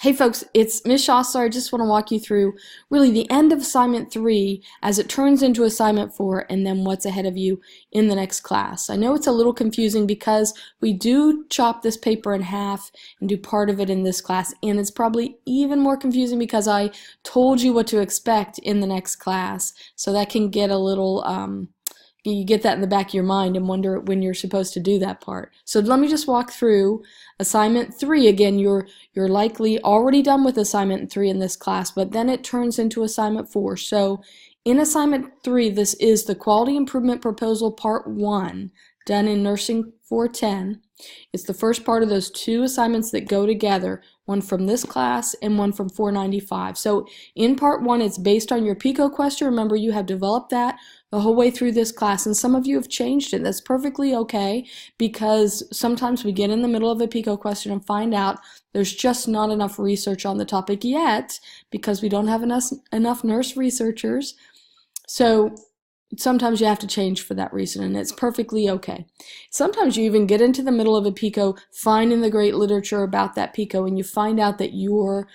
Hey folks, it's Ms. Shossler. I just want to walk you through really the end of assignment 3 as it turns into assignment 4 and then what's ahead of you in the next class. I know it's a little confusing because we do chop this paper in half and do part of it in this class, and it's probably even more confusing because I told you what to expect in the next class, so that can get a little you get that in the back of your mind and wonder when you're supposed to do that part. So let me just walk through assignment 3. Again, you're likely already done with assignment 3 in this class, but then it turns into assignment 4. So in assignment 3, this is the quality improvement proposal part 1 done in nursing 410. It's the first part of those 2 assignments that go together, one from this class and one from 495. So in part 1, it's based on your PICO question. Remember, you have developed that the whole way through this class, and some of you have changed it. That's perfectly okay, because sometimes we get in the middle of a PICO question and find out there's just not enough research on the topic yet because we don't have enough nurse researchers. So sometimes you have to change for that reason, and it's perfectly okay. Sometimes you even get into the middle of a PICO, finding the great literature about that PICO, and you find out that your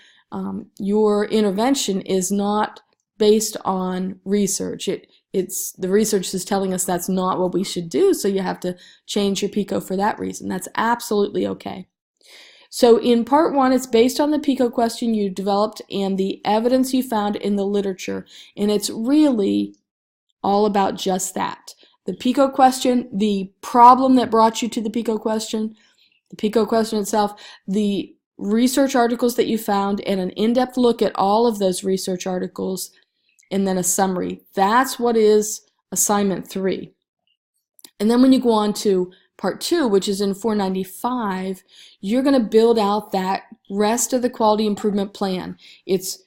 intervention is not based on research. The research is telling us that's not what we should do, so you have to change your PICO for that reason. That's absolutely okay. So in part 1, it's based on the PICO question you developed and the evidence you found in the literature, and it's really all about just that. The PICO question, the problem that brought you to the PICO question itself, the research articles that you found, and an in-depth look at all of those research articles, and then a summary. That's what is assignment 3. And then when you go on to part 2, which is in 495, you're going to build out that rest of the quality improvement plan. It's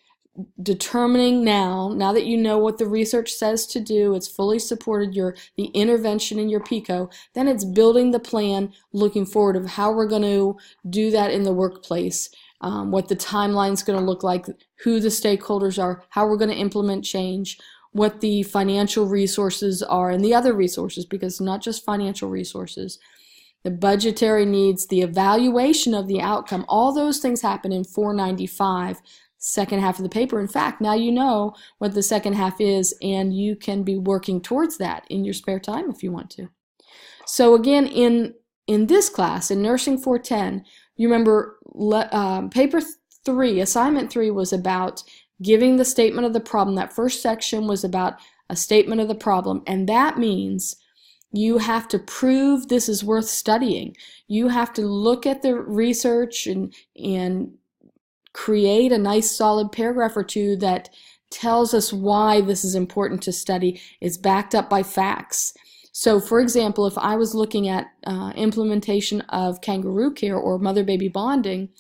determining now that you know what the research says to do, it's fully supported the intervention in your PICO, then it's building the plan looking forward of how we're going to do that in the workplace, what the timeline's going to look like, who the stakeholders are, how we're going to implement change, what the financial resources are, and the other resources, because it's not just financial resources, the budgetary needs, the evaluation of the outcome. All those things happen in 495, second half of the paper. In fact, now you know what the second half is, and you can be working towards that in your spare time if you want to. So again, in this class, in Nursing 410, you remember paper 3, assignment 3 was about giving the statement of the problem. That first section was about a statement of the problem, and that means you have to prove this is worth studying. You have to look at the research and create a nice solid paragraph or 2 that tells us why this is important to study. It's backed up by facts. So for example, if I was looking at implementation of kangaroo care or mother-baby bonding,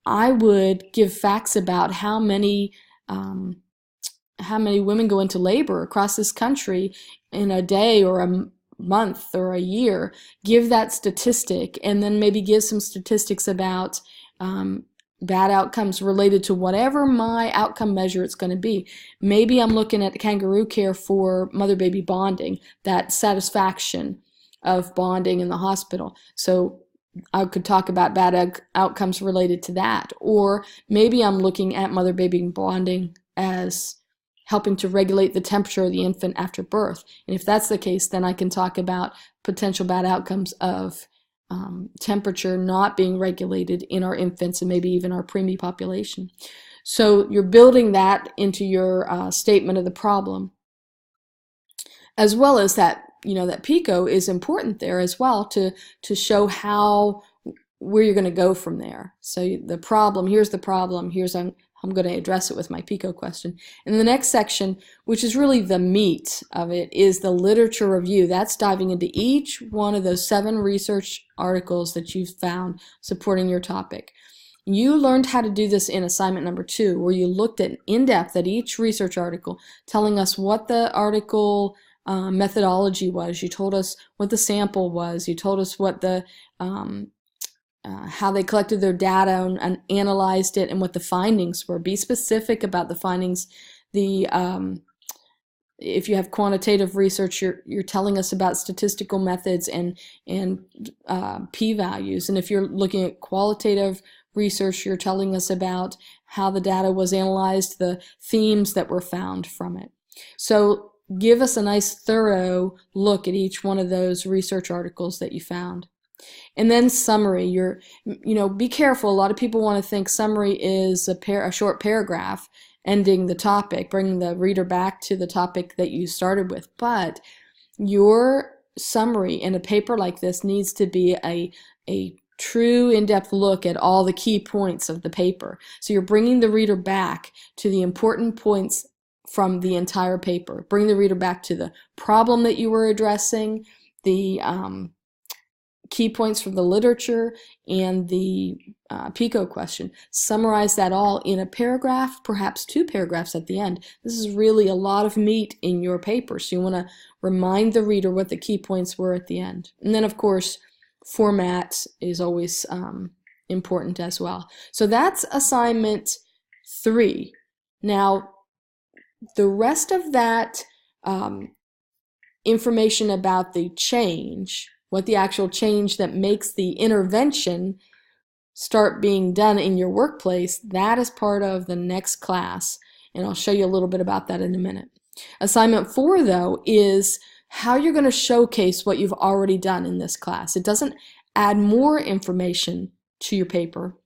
I would give facts about how many women go into labor across this country in a day or a month or a year, give that statistic, and then maybe give some statistics about bad outcomes related to whatever my outcome measure it's going to be. Maybe I'm looking at kangaroo care for mother-baby bonding, that satisfaction of bonding in the hospital. So I could talk about bad outcomes related to that. Or maybe I'm looking at mother-baby bonding as helping to regulate the temperature of the infant after birth. And if that's the case, then I can talk about potential bad outcomes of temperature not being regulated in our infants and maybe even our preemie population. So you're building that into your statement of the problem, as well as that, that PICO is important there as well to show where you're going to go from there. So the problem, here's the problem, I'm going to address it with my PICO question. And the next section, which is really the meat of it, is the literature review. That's diving into each one of those 7 research articles that you've found supporting your topic. You learned how to do this in assignment number 2, where you looked at in-depth at each research article, telling us what the article methodology was. You told us what the sample was. You told us what the how they collected their data and analyzed it, and what the findings were. Be specific about the findings. If you have quantitative research, you're telling us about statistical methods and p-values. And if you're looking at qualitative research. You're telling us about how the data was analyzed, the themes that were found from it. So give us a nice thorough look at each one of those research articles that you found. And then summary. Be careful. A lot of people want to think summary is a short paragraph ending the topic, bringing the reader back to the topic that you started with. But your summary in a paper like this needs to be a true in-depth look at all the key points of the paper. So you're bringing the reader back to the important points from the entire paper. Bring the reader back to the problem that you were addressing, the key points from the literature, and the PICO question. Summarize that all in a paragraph, perhaps 2 paragraphs at the end. This is really a lot of meat in your paper, so you want to remind the reader what the key points were at the end. And then, of course, format is always important as well. So that's assignment 3. Now, the rest of that information about the change, what the actual change that makes the intervention start being done in your workplace, that is part of the next class, and I'll show you a little bit about that in a minute. Assignment 4, though, is how you're going to showcase what you've already done in this class. It doesn't add more information to your paper.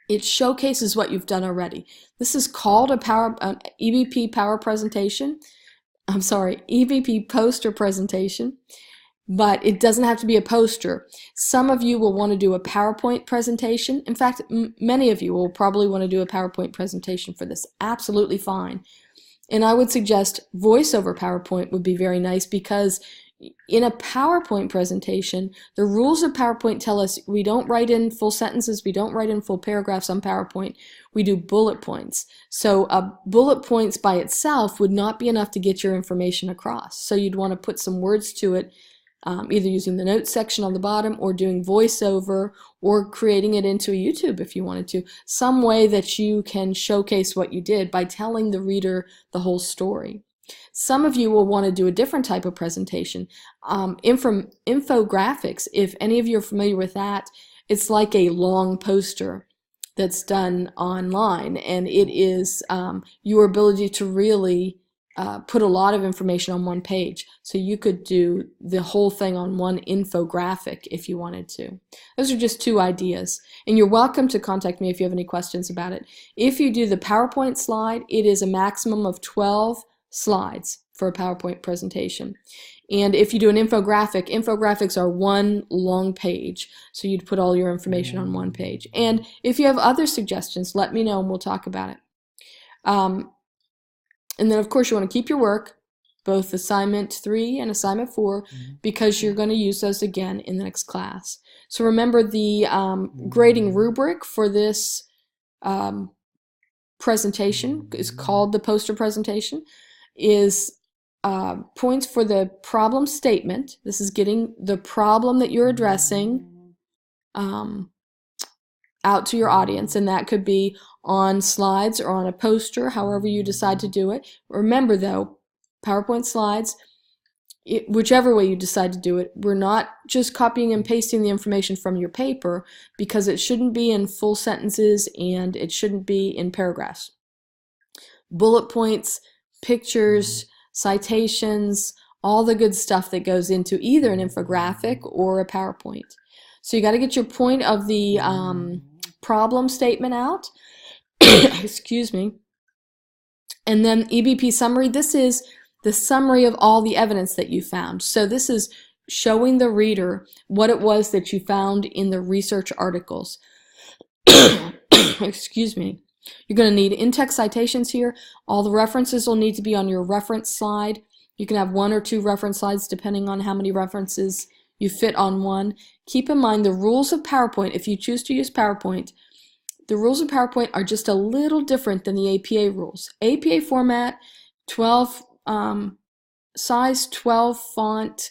It showcases what you've done already. This is called an EBP EBP poster presentation, but it doesn't have to be a poster. Some of you will want to do a PowerPoint presentation. In fact, many of you will probably want to do a PowerPoint presentation for this. Absolutely fine. And I would suggest voiceover PowerPoint would be very nice, because in a PowerPoint presentation, the rules of PowerPoint tell us we don't write in full sentences, we don't write in full paragraphs on PowerPoint, we do bullet points. So bullet points by itself would not be enough to get your information across. So you'd want to put some words to it, either using the notes section on the bottom, or doing voiceover, or creating it into a YouTube if you wanted to. Some way that you can showcase what you did by telling the reader the whole story. Some of you will want to do a different type of presentation. Infographics, if any of you are familiar with that, it's like a long poster that's done online, and it is your ability to really put a lot of information on one page. So you could do the whole thing on one infographic if you wanted to. Those are just 2 ideas. And you're welcome to contact me if you have any questions about it. If you do the PowerPoint slide, it is a maximum of 12 slides for a PowerPoint presentation. And if you do an infographic, infographics are one long page. So you'd put all your information on one page. And if you have other suggestions, let me know and we'll talk about it. And then, of course, you want to keep your work, both assignment 3 and assignment 4, because you're going to use those again in the next class. So remember, the grading rubric for this presentation is called the poster presentation, is points for the problem statement. This is getting the problem that you're addressing out to your audience, and that could be on slides or on a poster, however you decide to do it. Remember, though, PowerPoint slides, whichever way you decide to do it, we're not just copying and pasting the information from your paper, because it shouldn't be in full sentences and it shouldn't be in paragraphs. Bullet points, pictures, citations, all the good stuff that goes into either an infographic or a PowerPoint. So you got to get your point of the problem statement out. Excuse me. And then EBP summary. This is the summary of all the evidence that you found. So this is showing the reader what it was that you found in the research articles. Excuse me. You're going to need in-text citations here. All the references will need to be on your reference slide. You can have 1 or 2 reference slides depending on how many references you fit on one. Keep in mind the rules of PowerPoint. If you choose to use PowerPoint, the rules of PowerPoint are just a little different than the APA rules. APA format, 12 size 12 font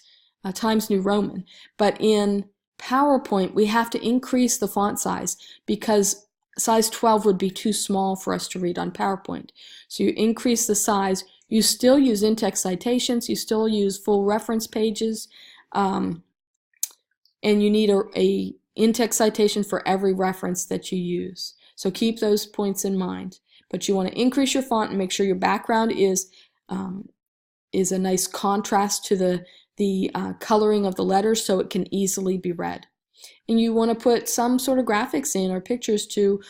Times New Roman. But in PowerPoint, we have to increase the font size because size 12 would be too small for us to read on PowerPoint. So you increase the size. You still use in-text citations. You still use full reference pages. And you need in-text citation for every reference that you use. So keep those points in mind. But you want to increase your font and make sure your background is a nice contrast to the coloring of the letters so it can easily be read. And you want to put some sort of graphics in or pictures to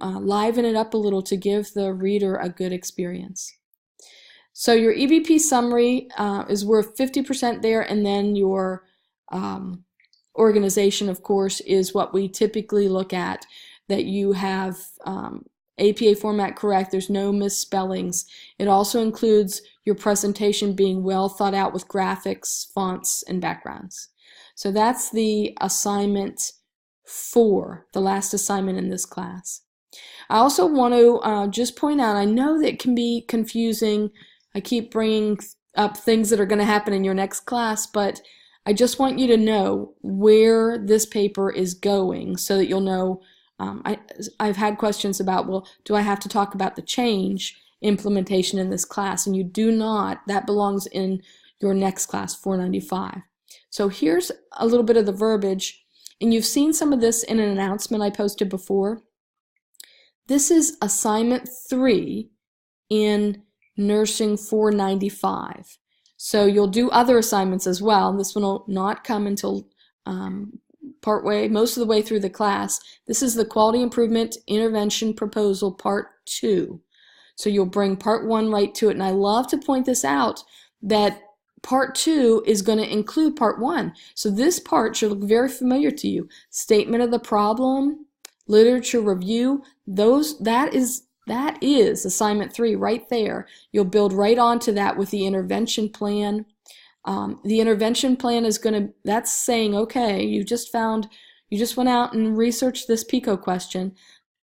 liven it up a little to give the reader a good experience. So your EVP summary is worth 50% there, and then your organization, of course, is what we typically look at, that you have APA format correct, there's no misspellings. It also includes your presentation being well thought out with graphics, fonts, and backgrounds. So that's the assignment 4, the last assignment in this class. I also want to just point out, I know that it can be confusing. I keep bringing up things that are going to happen in your next class, but I just want you to know where this paper is going so that you'll know. I've had questions about, well, do I have to talk about the change implementation in this class? And you do not. That belongs in your next class, 495. So here's a little bit of the verbiage, and you've seen some of this in an announcement I posted before. This is assignment 3 in nursing 495. So you'll do other assignments as well. This one will not come until most of the way through the class. This is the Quality Improvement Intervention Proposal Part 2. So you'll bring Part 1 right to it. And I love to point this out, that Part 2 is going to include Part 1. So this part should look very familiar to you. Statement of the problem, literature review, that is assignment 3 right there. You'll build right onto that with the intervention plan. The intervention plan is that's saying, okay, you just went out and researched this PICO question.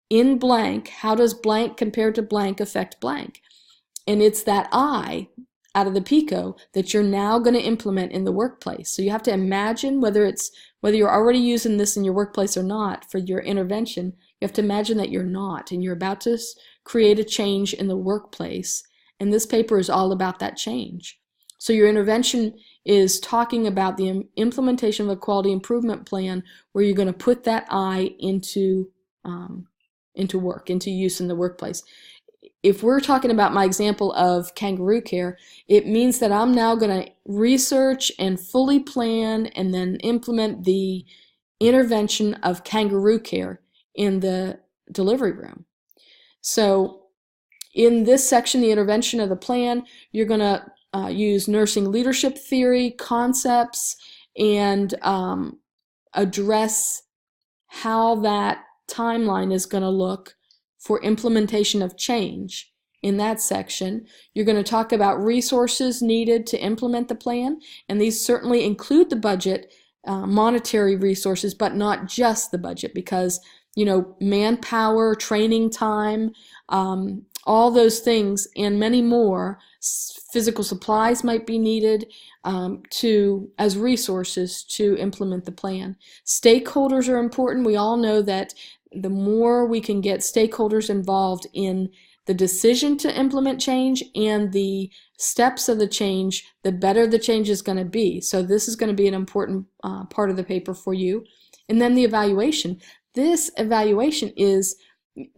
In blank, how does blank compared to blank affect blank? And it's that I out of the PICO that you're now going to implement in the workplace. So you have to imagine whether you're already using this in your workplace or not for your intervention. You have to imagine that you're not, and you're about to create a change in the workplace. And this paper is all about that change. So your intervention is talking about the implementation of a quality improvement plan where you're going to put that I into work, into use in the workplace. If we're talking about my example of kangaroo care, it means that I'm now going to research and fully plan and then implement the intervention of kangaroo care in the delivery room. So in this section, the intervention of the plan, you're going to use nursing leadership theory, concepts, and address how that timeline is going to look for implementation of change. In that section, you're going to talk about resources needed to implement the plan, and these certainly include the budget, monetary resources, but not just the budget, because manpower, training time, all those things and many more, physical supplies might be needed as resources to implement the plan. Stakeholders are important. We all know that the more we can get stakeholders involved in the decision to implement change and the steps of the change, the better the change is going to be. So this is going to be an important part of the paper for you. And then the evaluation. This evaluation is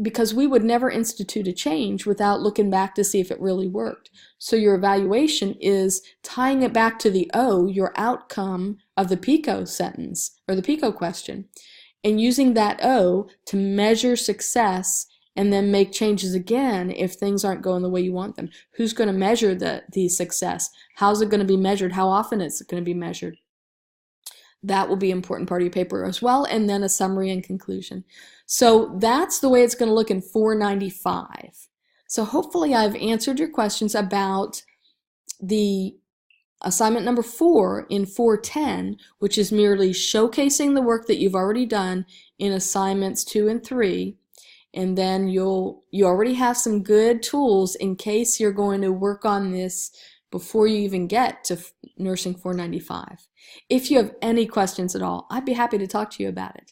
because we would never institute a change without looking back to see if it really worked. So your evaluation is tying it back to the O, your outcome of the PICO sentence or the PICO question, and using that O to measure success and then make changes again if things aren't going the way you want them. Who's going to measure the success? How's it going to be measured? How often is it going to be measured? That will be an important part of your paper as well, and then a summary and conclusion. So that's the way it's going to look in 495. So hopefully I've answered your questions about the assignment number 4 in 410, which is merely showcasing the work that you've already done in assignments 2 and 3. And then you already have some good tools in case you're going to work on this before you even get to nursing 495. If you have any questions at all, I'd be happy to talk to you about it.